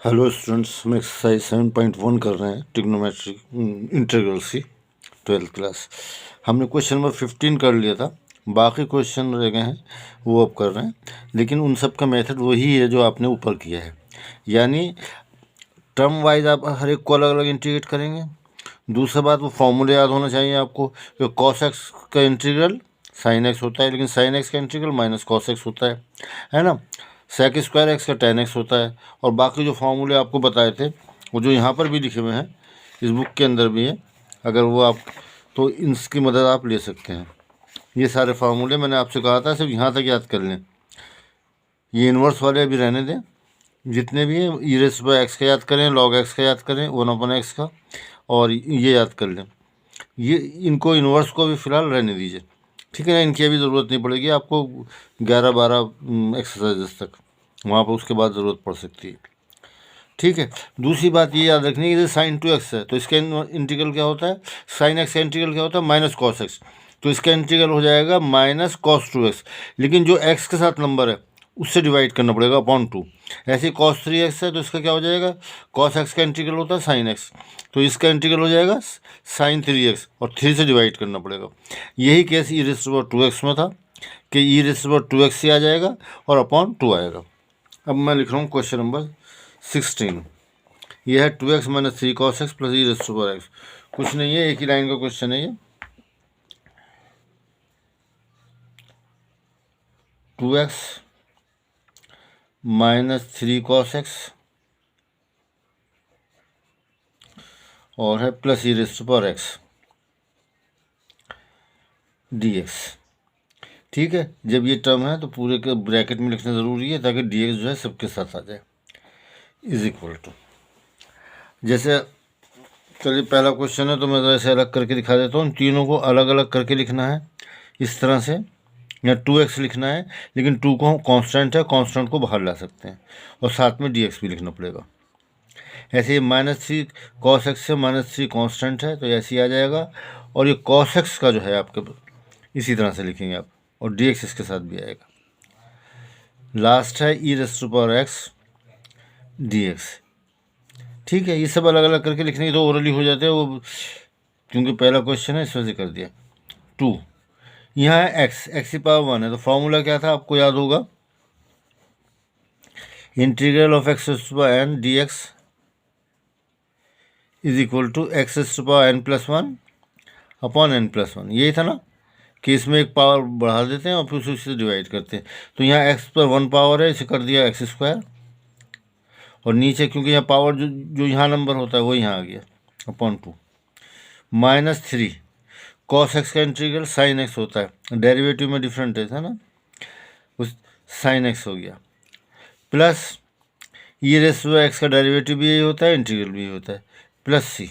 Hello students, हम exercise 7.1 कर रहे हैं ट्रिग्नोमेट्रिक इंटीग्रल सी 12th क्लास। हमने क्वेश्चन नंबर 15 कर लिया था, बाकी क्वेश्चन रह गए हैं वो अब कर रहे हैं, लेकिन उन सब का मेथड वही है जो आपने ऊपर किया है। यानी टर्म वाइज आप हर एक को अलग अलग इंटीग्रेट करेंगे। दूसरा बात, वो फॉर्मूले याद होना चाहिए आपको कि कॉस एक्स का इंटीग्रल साइन एक्स होता है, लेकिन साइन एक्स का इंटीग्रल माइनस कॉस एक्स होता है ना। सेक स्क्वायर एक्स का टेन एक्स होता है। और बाकी जो फार्मूले आपको बताए थे वो जो यहाँ पर भी लिखे हुए हैं, इस बुक के अंदर भी है, अगर वो आप तो इसकी मदद आप ले सकते हैं। ये सारे फार्मूले मैंने आपसे कहा था सिर्फ यहाँ तक याद कर लें। ये इन्वर्स वाले अभी रहने दें, जितने भी हैं ई रेस बाय एक्स का याद करें, लॉग एक्स का याद करें, 1/x का, और ये याद कर लें। ये इनको इन्वर्स को भी फ़िलहाल रहने दीजिए, ठीक है ना। इनकी अभी ज़रूरत नहीं पड़ेगी आपको 11-12 एक्सरसाइजेस तक, वहाँ पर उसके बाद ज़रूरत पड़ सकती है, ठीक है। दूसरी बात ये याद रखनी है कि साइन 2x है तो इसका इंटीग्रल क्या होता है, साइन एक्स का इंटीग्रल क्या होता है, माइनस कॉस एक्स। तो इसका इंटीग्रल हो जाएगा माइनस कॉस 2x, लेकिन जो x के साथ नंबर है उससे डिवाइड करना पड़ेगा अपॉन 2। ऐसे कॉस 3x है तो इसका क्या हो जाएगा, कॉस एक्स का इंटीग्रल होता है साइन एक्स, तो इसका इंटीग्रल हो जाएगा साइन 3x, और 3 से डिवाइड करना पड़ेगा। यही case e raise to power 2x में था कि ई रेज़ टू पावर 2x से आ जाएगा और अपॉन 2 आएगा। अब मैं लिख रहा हूँ क्वेश्चन नंबर 16। यह है 2x minus 3 cos x plus e raise to power x। कुछ नहीं है, एक ही लाइन का क्वेश्चन है ये। 2x माइनस 3 cos x और है plus e raise to power x dx, ठीक है। जब ये टर्म है तो पूरे के ब्रैकेट में लिखना ज़रूरी है ताकि dx जो है सबके साथ आ जाए, इज इक्वल टू। जैसे चलिए पहला क्वेश्चन है तो मैं ऐसे अलग करके दिखा देता हूँ। तीनों को अलग अलग करके लिखना है इस तरह से, या 2x लिखना है, लेकिन 2 को कांस्टेंट है, कांस्टेंट को बाहर ला सकते हैं, और साथ में dx भी लिखना पड़ेगा। ऐसे ही -3 cos x से -3 कांस्टेंट है तो ऐसे ही आ जाएगा, और ये cos x का जो है आपके इसी तरह से लिखेंगे आप, और dx इसके साथ भी आएगा। लास्ट है e raise to power x dx, ठीक है। ये सब अलग अलग करके लिखने की तो ओरली हो जाते हैं वो, क्योंकि पहला क्वेश्चन है इस वजह से कर दिया। 2 यहाँ है x की पावर 1 है, तो फॉर्मूला क्या था आपको याद होगा, integral of x raise to power n dx is equal to x raise to power n plus 1 upon n plus 1। यही था ना कि इसमें एक पावर बढ़ा देते हैं और फिर उसी से डिवाइड करते हैं। तो यहाँ x पर 1 पावर है, इसे कर दिया x स्क्वायर, और नीचे क्योंकि यहाँ पावर जो यहाँ नंबर होता है वो यहाँ आ गया अपॉन 2। -3 cos x का इंटीग्रल साइन x होता है, डेरिवेटिव में डिफरेंट है ना, उस साइन x हो गया, plus e raise to x का डेरिवेटिव भी यही होता है, इंटीग्रल भी यही होता है, प्लस सी।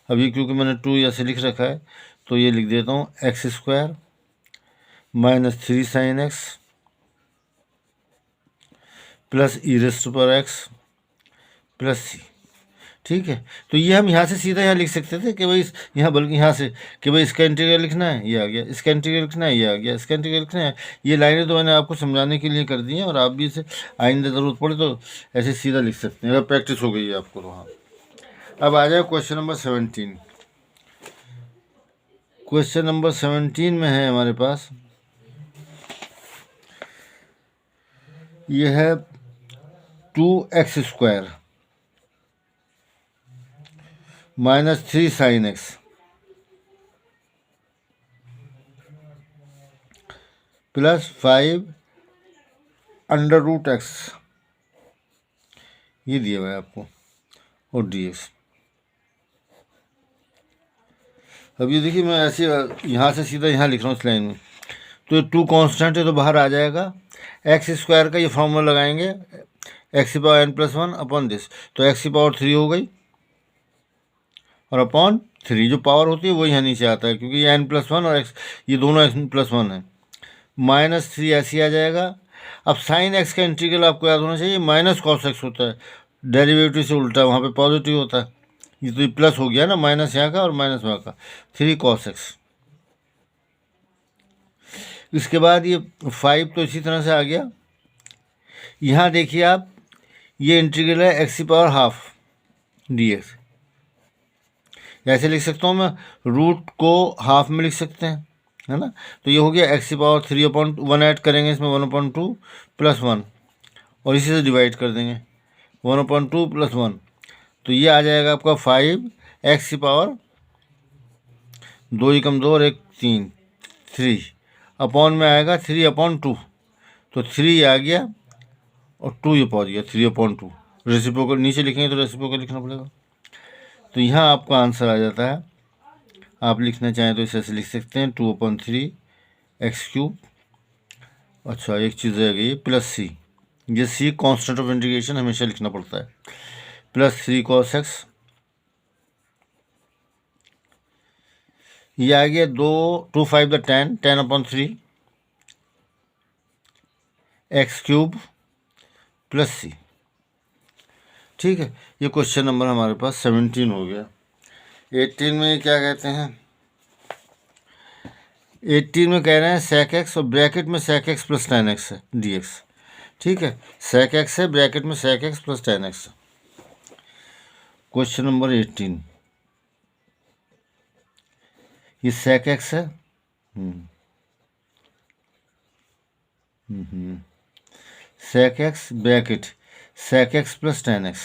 अभी क्योंकि मैंने 2 ऐसे लिख रखा है तो ये लिख देता हूँ x square -3 sine x plus e raise to power x plus c, ठीक है। तो ये हम यहाँ से सीधा यहाँ लिख सकते थे कि भाई यहाँ, बल्कि यहाँ से कि भाई इसका इंटीग्रल लिखना है, ये आ गया, इसका इंटीग्रल लिखना है, ये आ गया, इसका इंटीग्रल लिखना है। ये लाइनें तो मैंने आपको समझाने के लिए कर दी हैं, और आप भी इसे आइंदा ज़रूरत पड़े तो ऐसे सीधा लिख सकते हैं अगर प्रैक्टिस हो गई है आपको तो। हाँ, अब आ जाए क्वेश्चन नंबर 17। क्वेश्चन नंबर 17 में है हमारे पास, ये है 2x square -3 sine x plus 5 √x, ये दिया हुआ है आपको, और dx। अब ये देखिए मैं ऐसे यहाँ से सीधा यहाँ लिख रहा हूँ इस लाइन में, तो ये 2 कांस्टेंट है तो बाहर आ जाएगा। एक्स स्क्वायर का ये फॉर्मूला लगाएंगे, एक्स की power n plus 1 upon this, तो एक्स की पावर 3 हो गई, और अपॉन 3 जो पावर होती है वो यहाँ नीचे आता है, क्योंकि ये n प्लस 1 और x ये दोनों n प्लस 1 है। -3 ऐसे ही आ जाएगा। अब साइन एक्स का इंटीग्रल आपको याद होना चाहिए, माइनस कॉस एक्स होता है, डेरिवेटिव से उल्टा, वहाँ पे पॉजिटिव होता है। ये तो प्लस हो गया ना, माइनस यहाँ का और माइनस वहाँ का, 3 cos x। इसके बाद ये 5 तो इसी तरह से आ गया। यहाँ देखिए आप, ये इंटीग्रल है एक्स की पावर हाफ डी एक्स। ऐसे लिख सकता हूँ मैं, रूट को हाफ में लिख सकते हैं, है ना। तो ये हो गया एक्स की पावर 3/1 ऐड करेंगे इसमें 1/2 + 1 और इसी से डिवाइड कर देंगे 1/2 + 1। तो ये आ जाएगा आपका 5 एक्स की पावर 2 × 2 और 1 3 3 अपॉन में आएगा 3/2। तो 3 आ गया और 2 ये पहुँच गया 3/2। रेसिप्रोकल नीचे लिखेंगे तो रेसिप्रोकल लिखना पड़ेगा। तो यहाँ आपका आंसर आ जाता है। आप लिखना चाहें तो इसे ऐसे लिख सकते हैं 2/3 x³। अच्छा एक चीज़ रह गई +c, ये c कांस्टेंट ऑफ इंटीग्रेशन हमेशा लिखना पड़ता है, +3 cos x। ये आ गया 2 5 10 10/3 x³ +c। ठीक है, ये क्वेश्चन नंबर हमारे पास 17 हो गया। 18 में क्या कहते हैं, 18 में कह रहे हैं sec x और ब्रैकेट में sec x + tan x है dx। ठीक है, sec x है, ब्रैकेट में sec x + tan x। Question number 18, ये sec x है, sec x bracket sec x + tan x।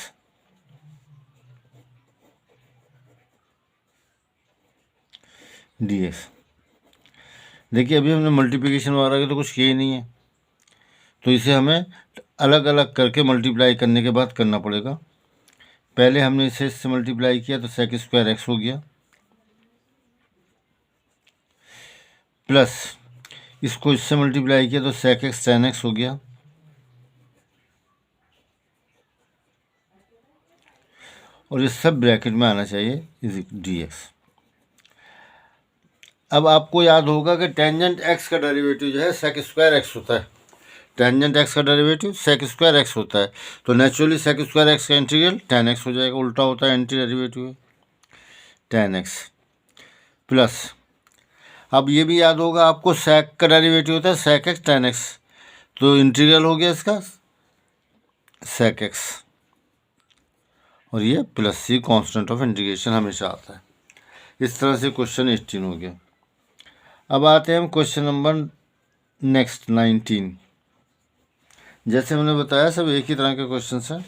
dx। देखिए अभी हमने मल्टीप्लिकेशन वगैरह के तो कुछ किया ही नहीं है, तो इसे हमें अलग अलग करके मल्टीप्लाई करने के बाद करना पड़ेगा। पहले हमने इसे इससे मल्टीप्लाई किया तो sec² x हो गया, प्लस इसको इससे मल्टीप्लाई किया तो sec x tan x हो गया, और ये सब ब्रैकेट में आना चाहिए dx। अब आपको याद होगा कि टेंजेंट x का डेरिवेटिव जो है sec² x होता है। टेंजेंट x का डेरिवेटिव sec² x होता है, तो नेचुरली sec² x का इंटीग्रल tan x हो जाएगा, उल्टा होता है, एंटी डेरिवेटिव है tan x। प्लस अब ये भी याद होगा आपको sec का डेरिवेटिव होता है sec x tan x, तो इंटीग्रल हो गया इसका sec x, और ये +c कांस्टेंट ऑफ इंटीग्रेशन हमेशा आता है। इस तरह से क्वेश्चन 18 हो गया। अब आते हैं हम क्वेश्चन नंबर नेक्स्ट 19। जैसे मैंने बताया सब एक ही तरह के क्वेश्चन हैं।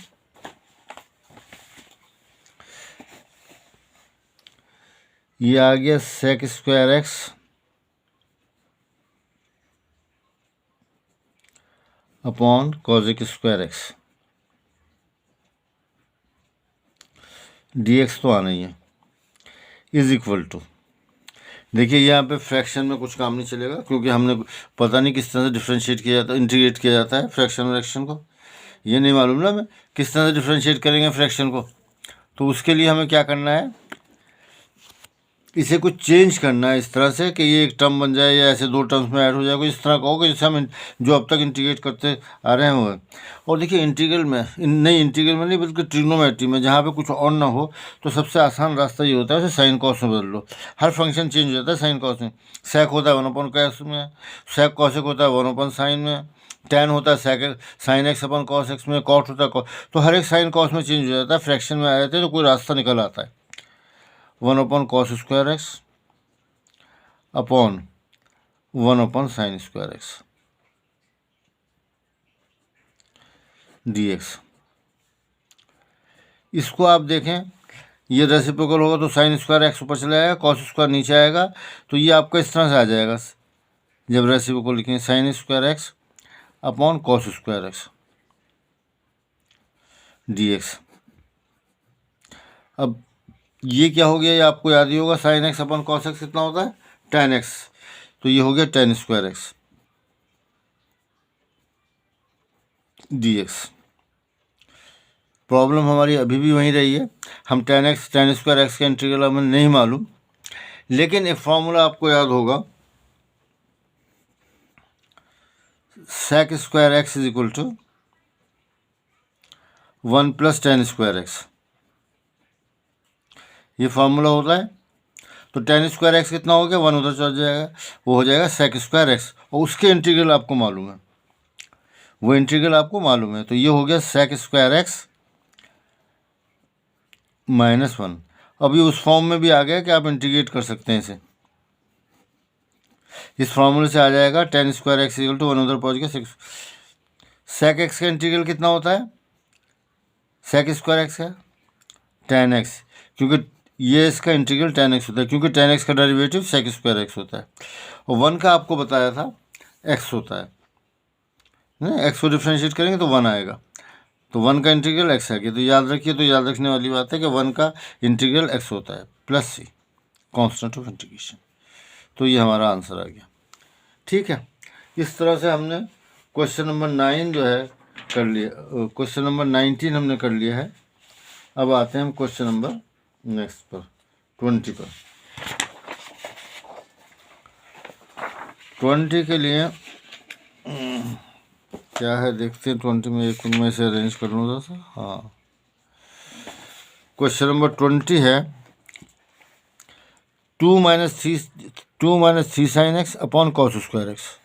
ये आ गया sec² x upon cos² x dx तो आना ही है, इज इक्वल टू। देखिए यहाँ पे फ्रैक्शन में कुछ काम नहीं चलेगा, क्योंकि हमने पता नहीं किस तरह से डिफ्रेंशिएट किया जाता है, इंटीग्रेट किया जाता है फ्रैक्शन फ्रैक्शन को, ये नहीं मालूम ना मैं किस तरह से डिफ्रेंशिएट करेंगे फ्रैक्शन को। तो उसके लिए हमें क्या करना है, इसे कुछ चेंज करना है इस तरह से कि ये एक टर्म बन जाए या ऐसे 2 टर्म्स में ऐड हो जाए, कुछ इस तरह का हो कि जैसे हम जो अब तक इंटीग्रेट करते आ रहे हैं वो। और देखिए इंटीग्रल में नहीं, इंटीग्रल में नहीं बल्कि ट्रिग्नोमेट्री में जहाँ पे कुछ और ना हो तो सबसे आसान रास्ता ये होता है उसे साइन कॉस में बदल लो। हर फंक्शन चेंज हो जाता है साइन कॉस में। सेक होता है 1/cos में, सेक कॉसेक होता है 1/sin में, टैन होता है sin x/cos x में, कॉट होता है तो हर एक साइन कॉस में चेंज हो जाता है, फ्रैक्शन में आ जाते हैं तो कोई रास्ता निकल आता है 1/cos² x upon 1/sin² x dx। इसको आप देखें, ये रेसिप्रोकल होगा तो sin² x ऊपर चला जाएगा, cos² नीचे आएगा, तो ये आपका इस तरह से आ जाएगा जब रेसिप्रोकल लिखेंगे sin² x upon cos² x dx। अब ये क्या हो गया, ये आपको याद ही होगा sin x/cos x कितना होता है tan x, तो ये हो गया tan² x dx। प्रॉब्लम हमारी अभी भी वहीं रही है, हम tan x/tan² x का इंटीग्रल हमें नहीं मालूम, लेकिन एक फॉर्मूला आपको याद होगा sec² x = 1 + tan² x। ये फार्मूला होता है, तो tan² x कितना हो गया, 1 उधर चल जाएगा, वो हो जाएगा sec² x, और उसके इंटीग्रल आपको मालूम है वो इंटीग्रल आपको मालूम है। तो ये हो गया सेक स्क्वायर एक्स -1। अब ये उस फॉर्म में भी आ गया कि आप इंटीग्रेट कर सकते हैं इसे। इस फॉर्मूले से आ जाएगा tan square x equal to 1 उधर पहुँच गया 6। सेक एक्स का इंटीग्रल कितना होता है? सेक स्क्वायर एक्स का tan एक्स, क्योंकि ये इसका इंटीग्रल tan एक्स होता है, क्योंकि tan एक्स का डेरिवेटिव सेक स्क्वायर एक्स होता है। और 1 का आपको बताया था x होता है ना, x को डिफ्रेंशिएट करेंगे तो 1 आएगा। तो 1 का इंटीग्रल x आ गया। तो याद रखिए, तो याद रखने वाली बात है कि 1 का इंटीग्रल x होता है plus c constant of integration. तो ये हमारा आंसर आ गया। ठीक है, इस तरह से हमने क्वेश्चन नंबर 9 जो है कर लिया, क्वेश्चन नंबर 19 हमने कर लिया है। अब आते हैं हम क्वेश्चन नंबर नेक्स्ट पर 20 पर। 20 के लिए क्या है देखते हैं। 20 में एक उनमें से अरेंज कर लूँ सा। हाँ, क्वेश्चन नंबर 20 है 2 - 3 sin x upon cos square x.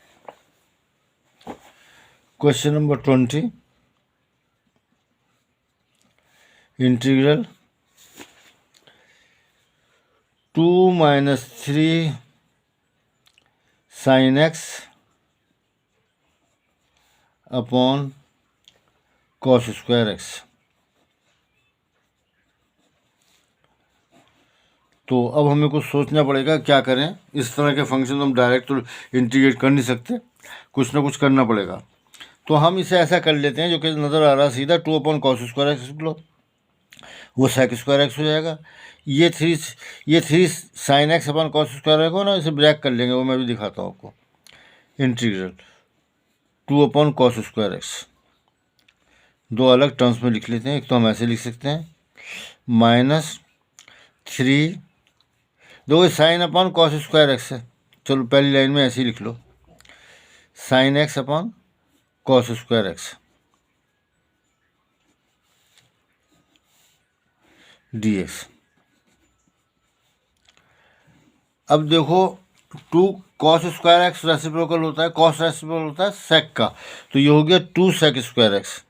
Question number 20 integral 2 - 3 sin x upon cos square x. तो अब हमें कुछ सोचना पड़ेगा क्या करें। इस तरह के फंक्शन हम डायरेक्ट तो इंटीग्रेट कर नहीं सकते, कुछ ना कुछ करना पड़ेगा। तो हम इसे ऐसा कर लेते हैं जो कि नज़र आ रहा है सीधा 2 अपॉन कॉस स्क्वायर एक्स लो, वो सेक स्क्वायर एक्स हो जाएगा। ये three sign x upon cos square x हो ना, इसे ब्रैक कर लेंगे, वो मैं भी दिखाता हूँ आपको। Integral 2 upon cos square x दो अलग टर्म्स में लिख लेते हैं। एक तो हम ऐसे लिख सकते हैं -3, दो sine upon cos square x है। चलो पहली लाइन में ऐसे ही लिख लो, sine x upon cos square x dx। अब देखो 2 कॉस स्क्वायर एक्स रेसिप्रोकल होता है, कॉस रेसिप्रोकल होता है सेक का। तो ये हो गया 2 सेक स्क्वायर एक्स,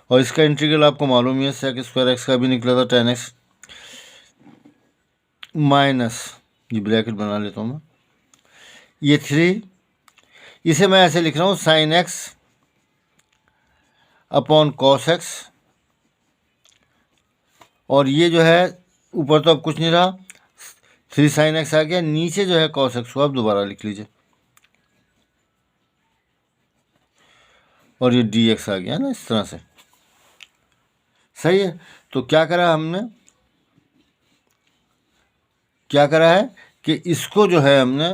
और इसका इंटीग्रल आपको मालूम ही है, सेक स्क्वायर एक्स का भी निकला था tan x माइनस, ये ब्रैकेट बना लेता हूँ मैं, ये 3, इसे मैं ऐसे लिख रहा हूँ sign x upon cos x, और ये जो है ऊपर तो अब कुछ नहीं रहा, 3 साइन एक्स आ गया, नीचे जो है कॉस एक्स को आप दोबारा लिख लीजिए, और ये dx आ गया ना इस तरह से। सही है। तो क्या करा हमने, क्या करा है कि इसको जो है हमने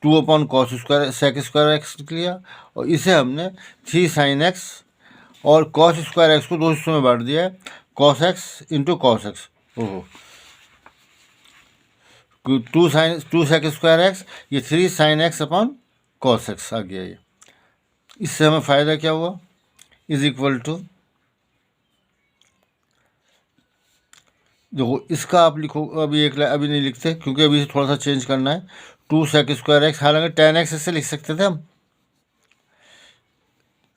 2 upon cos square sec square x लिख लिया, और इसे हमने 3 साइन एक्स और कॉस स्क्वायर एक्स को दो हिस्सों में बांट दिया है, cos x into cos x. ओहो, 2 सेक स्क्वायर एक्स, ये 3 sine x upon cos x आ गया। ये इससे हमें फ़ायदा क्या हुआ, इज इक्वल टू, देखो इसका आप लिखो, अभी अभी नहीं लिखते क्योंकि अभी थोड़ा सा चेंज करना है। 2 सेक स्क्वायर एक्स, हालांकि tan एक्स इससे लिख सकते थे हम,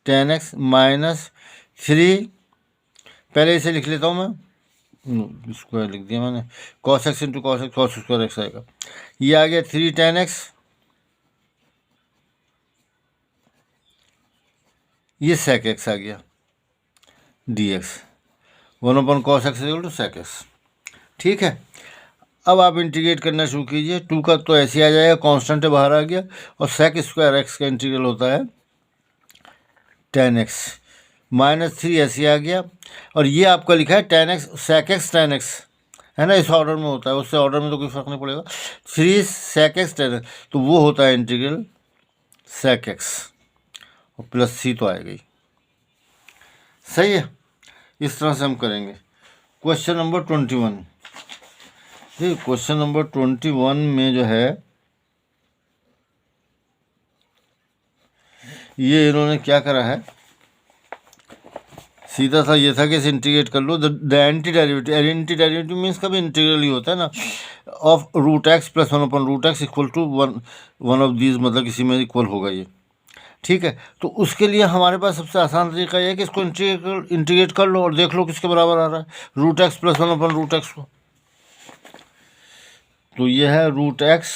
tan एक्स -3, पहले इसे लिख लेता हूँ मैं, स्क्वायर लिख दिया मैंने, cos x into cos x, cos square x आएगा। ये आ गया 3 tan एक्स, ये सेक एक्स आ गया dx, 1 upon cos x equal to sec x. ठीक है, अब आप इंटीग्रेट करना शुरू कीजिए। 2 का तो ऐसे आ जाएगा, कांस्टेंट बाहर आ गया, और सेक स्क्वायर एक्स का इंटीग्रल होता है tan एक्स, -3 ऐसे आ गया, और ये आपका लिखा है tan x sec x tan x, है ना, इस ऑर्डर में होता है, उससे ऑर्डर में तो कोई फ़र्क नहीं पड़ेगा। 3 सेक एक्स tan एक्स, तो वो होता है इंटीग्रल सेक एक्स, और प्लस c तो आएगा ही। सही है, इस तरह से हम करेंगे। क्वेश्चन नंबर 21, ये क्वेश्चन नंबर 21 में जो है, ये इन्होंने क्या करा है, सीधा सा ये था कि इसे इंटीग्रेट कर लो। द एंटी डेरिवेटिव मीन्स का भी इंटीग्रल ही होता है ना, of root x plus 1 upon root x equal to one of these, मतलब किसी में इक्वल होगा ये। ठीक है, तो उसके लिए हमारे पास सबसे आसान तरीका ये है कि इसको इंटीग्रेट कर लो और देख लो किसके बराबर आ रहा है, root x plus one upon root x को। तो ये है root x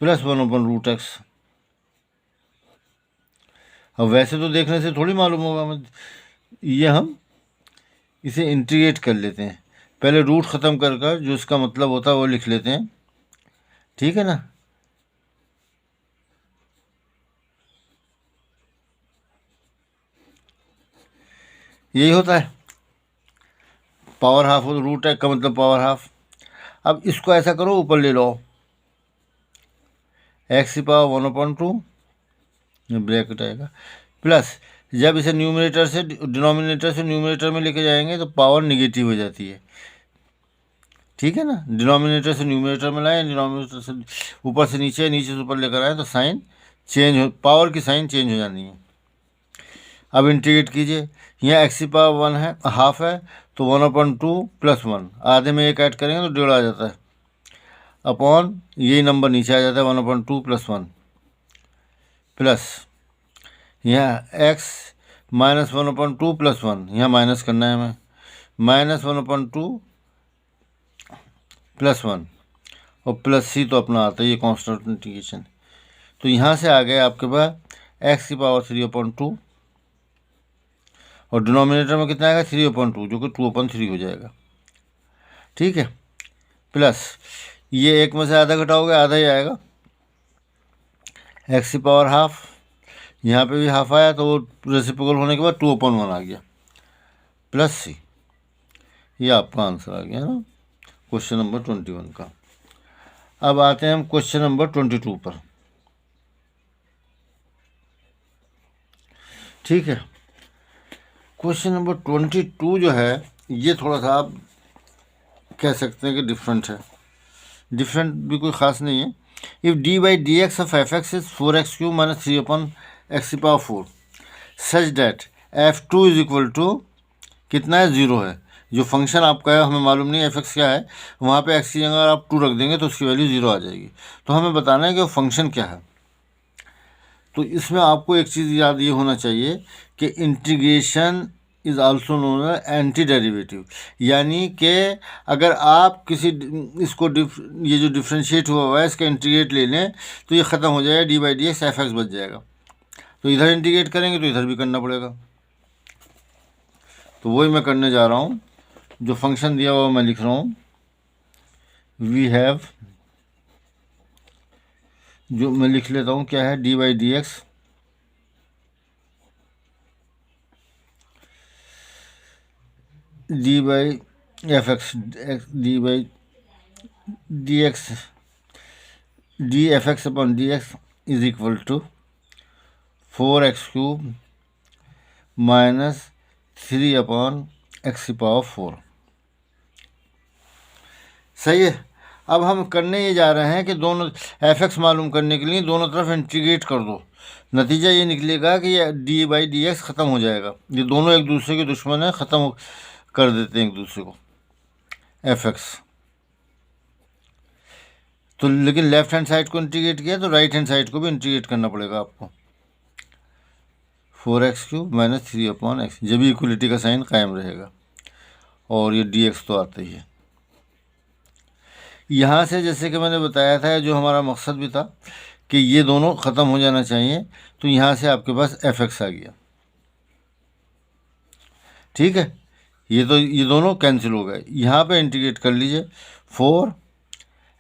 plus one upon root x. अब वैसे तो देखने से थोड़ी मालूम होगा हमें, ये हम इसे इंटीग्रेट कर लेते हैं, पहले रूट ख़त्म कर कर जो इसका मतलब होता है वो लिख लेते हैं, ठीक है ना। यही होता है, पावर हाफ हो तो रूट एक्स का मतलब पावर हाफ। अब इसको ऐसा करो, ऊपर ले लो एक्स की power one upon two, bracket आएगा, प्लस जब इसे न्यूमरेटर से डिनोमिनेटर से न्यूमरेटर में लेके जाएंगे तो पावर निगेटिव हो जाती है, ठीक है ना। डिनोमिनेटर से न्यूमरेटर में लाएं, डिनोमिनेटर से ऊपर से नीचे, नीचे से ऊपर लेकर आए तो साइन चेंज हो, पावर की साइन चेंज हो जानी है। अब इंटीग्रेट कीजिए, यहाँ एक्स की पावर वन है, हाफ है, तो one upon two plus one, आधे में एक ऐड करेंगे तो डेढ़ आ जाता है, अपॉन यही नंबर नीचे आ जाता है one upon two plus one, plus यहाँ x minus one upon two plus one, यहाँ माइनस करना है हमें, minus one upon two plus one, और प्लस सी तो अपना आता है, ये कॉन्स्टेंट इंटीग्रेशन। तो यहाँ से आ गए आपके पास एक्स की पावर थ्री अपॉन टू, और डिनोमिनेटर में कितना आएगा थ्री अपॉन टू, जो कि टू अपॉन थ्री हो जाएगा, ठीक है। प्लस ये एक में से आधा घटाओगे आधा ही आएगा, एक्स की पावर हाफ, यहाँ पे भी हाफ आया तो वो रेसिप्रोकल होने के बाद टू अपॉन वन आ गया, प्लस सी। ये आपका आंसर आ गया ना क्वेश्चन नंबर 21 का। अब आते हैं हम क्वेश्चन नंबर 22 पर, ठीक है। क्वेश्चन नंबर 22 जो है ये थोड़ा सा आप कह सकते हैं कि डिफरेंट है, डिफरेंट भी कोई ख़ास नहीं है। If d by d x of f x is four x cube minus three upon x की power four such that f two is equal to कितना है, ज़ीरो है। जो फंक्शन आपका है हमें मालूम नहीं एफ एक्स क्या है, वहाँ पे एक्स की जगह अगर आप टू रख देंगे तो उसकी वैल्यू ज़ीरो आ जाएगी। तो हमें बताना है कि वो फंक्शन क्या है। तो इसमें आपको एक चीज़ याद ये होना चाहिए कि integration is also known as antiderivative, यानी कि अगर आप किसी इसको ये जो डिफ्रेंशिएट हुआ है इसका इंटीग्रेट ले लें तो ये ख़त्म हो जाएगा, D by d x F x बच जाएगा। तो इधर इंटीग्रेट करेंगे तो इधर भी करना पड़ेगा, तो वही मैं करने जा रहा हूँ। जो फंक्शन दिया हुआ मैं लिख रहा हूँ, वी हैव, जो मैं लिख लेता हूँ क्या है, d by d x d by f x, d by d x d f x upon d x is equal to four x cube minus three upon x की पावर फोर। सही है। अब हम करने ये जा रहे हैं कि दोनों एफ एक्स मालूम करने के लिए दोनों तरफ इंटीग्रेट कर दो, नतीजा ये निकलेगा कि ये डी बाई डी एक्स ख़त्म हो जाएगा, ये दोनों एक दूसरे के दुश्मन है, ख़त्म कर देते हैं एक दूसरे को एफ एक्स। तो लेकिन लेफ्ट हैंड साइड को इंटीग्रेट किया तो राइट हैंड साइड को भी इंटीग्रेट करना पड़ेगा आपको, four x cube minus three upon x, जब भी इक्वलिटी का साइन कायम रहेगा, और ये डी एक्स तो आता ही है। यहाँ से जैसे कि मैंने बताया था जो हमारा मकसद भी था कि ये दोनों ख़त्म हो जाना चाहिए, तो यहाँ से आपके पास एफ एक्स आ गया, ठीक है। ये दोनों कैंसिल हो गए, यहाँ पे इंटीग्रेट कर लीजिए, फोर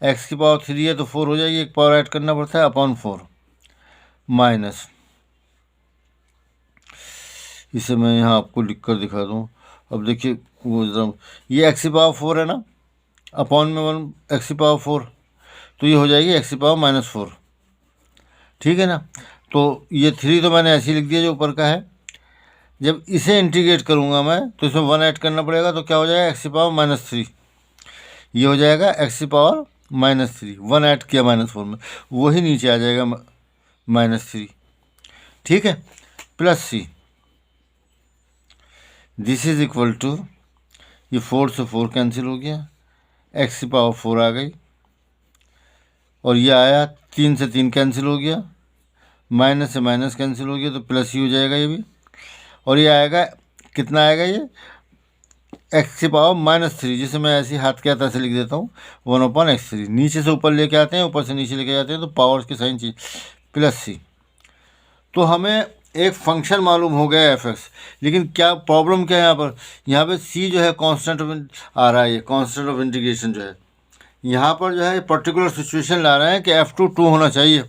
एक्स की पावर थ्री है तो फोर हो जाएगी, एक पावर ऐड करना पड़ता है अपॉन फोर माइनस, इसे मैं यहाँ आपको लिख कर दिखा दूँ। अब देखिए वो ये एक्स की पावर फोर है ना, अपॉन में वन एक्स की पावर फोर, तो ये हो जाएगी एक्स की पावर माइनस फोर, ठीक है ना। तो ये थ्री तो मैंने ऐसे ही लिख दिया जो ऊपर का है, जब इसे इंटीग्रेट करूँगा मैं तो इसमें वन ऐड करना पड़ेगा, तो क्या हो जाएगा एक्स की पावर माइनस थ्री, ये हो जाएगा एक्स की power minus three, one add किया माइनस फोर में, वही नीचे आ जाएगा माइनस थ्री, ठीक है, plus c, this is equal to, ये फोर से फोर कैंसिल हो गया, एक्स की पावर फोर आ गई, और ये आया तीन से तीन कैंसिल हो गया, माइनस से माइनस कैंसिल हो गया तो प्लस ही हो जाएगा ये भी। और ये आएगा कितना आएगा, ये एक्स की पावर -3, जिसे मैं ऐसे हाथ के हाथ से लिख देता हूँ 1/x3। नीचे से ऊपर लेके आते हैं, ऊपर से नीचे लेके जाते हैं, तो पावर्स की साइन चीज +c। तो हमें एक फंक्शन मालूम हो गया f(x), लेकिन क्या प्रॉब्लम क्या है यहाँ पे c जो है कांस्टेंट आ रहा है, ये कांस्टेंट ऑफ इंटीग्रेशन जो है यहाँ पर जो है पर्टिकुलर सिचुएशन ला रहे हैं कि f2 2 होना चाहिए।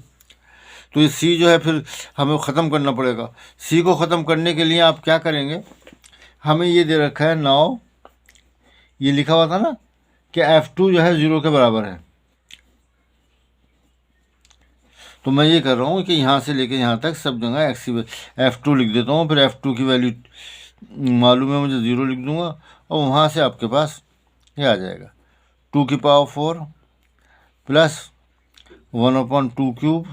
तो ये c जो है फिर हमें ख़त्म करना पड़ेगा। c को ख़त्म करने के लिए आप क्या करेंगे, हमें ये दे रखा है नाउ, ये लिखा हुआ था ना कि f2 जो है 0 के बराबर है। तो मैं ये कर रहा हूँ कि यहाँ से लेके यहाँ तक सब जगह f2 लिख देता हूँ, फिर f2 की वैल्यू मालूम है मुझे 0 लिख दूँगा, और वहाँ से आपके पास ये आ जाएगा 2⁴ प्लस 1/2³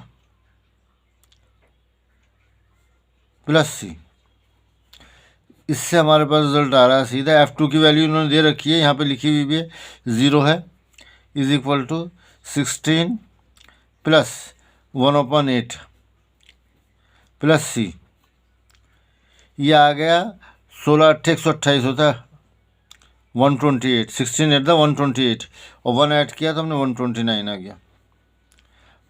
प्लस c। इससे हमारे पास रिजल्ट आ रहा है सीधा। f2 की वैल्यू इन्होंने दे रखी है, यहाँ पे लिखी हुई भी है 0 है, = 16 प्लस 1/8 प्लस c। ये आ गया 16 8 128 होता है 128, 16 8 128, और 1 ऐड किया तो हमने 129 आ गया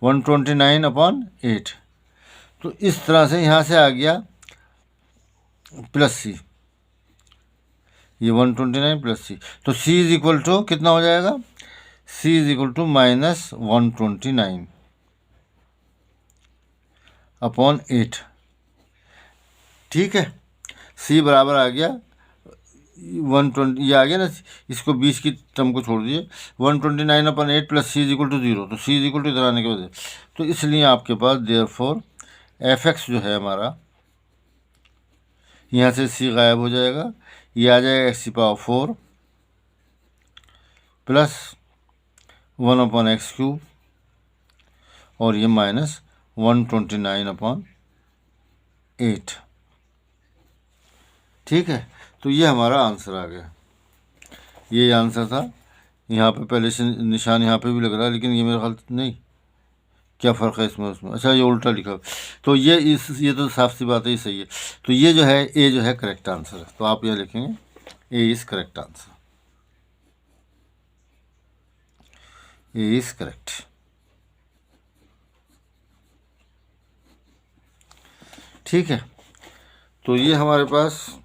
129/8। तो इस तरह से यहाँ से आ गया प्लस c, ये 129 प्लस c। तो c = कितना हो जाएगा, c = -129/8। ठीक है, c बराबर आ गया 120, ये आ गया ना, इसको 20 की टर्म को छोड़ दिए 129/8 प्लस c = 0। तो c = इधर आने के वजह, तो इसलिए आपके पास देयरफॉर f(x) जो है हमारा, यहाँ से c गायब हो जाएगा, ये आ जाएगा x⁴ प्लस 1/x³ और ये -129/8। ठीक है, तो ये हमारा आंसर आ गया। ये आंसर था। यहाँ पे पहले से निशान यहाँ पे भी लग रहा है, लेकिन ये मेरा ख्याल नहीं, क्या फ़र्क है इसमें उसमें, अच्छा ये उल्टा लिखा। तो ये तो साफ सी बात है, ये सही है। तो ये जो है ए जो है करेक्ट आंसर है। तो आप यहाँ लिखेंगे A is correct answer, A is correct. ठीक है, तो ये हमारे पास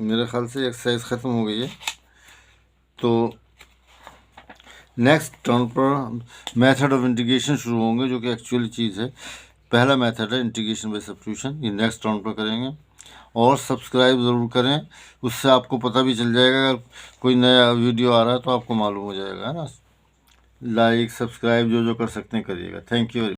मेरे ख्याल से एक्सरसाइज ख़त्म हो गई है। तो नेक्स्ट टर्न पर मेथड ऑफ इंटीग्रेशन शुरू होंगे, जो कि एक्चुअली चीज़ है। पहला मेथड है इंटीग्रेशन बाय सब्स्टिट्यूशन, ये नेक्स्ट टर्न पर करेंगे। और सब्सक्राइब ज़रूर करें, उससे आपको पता भी चल जाएगा अगर कोई नया वीडियो आ रहा है तो आपको मालूम हो जाएगा, है ना। लाइक सब्सक्राइब जो जो कर सकते हैं करिएगा। Thank you.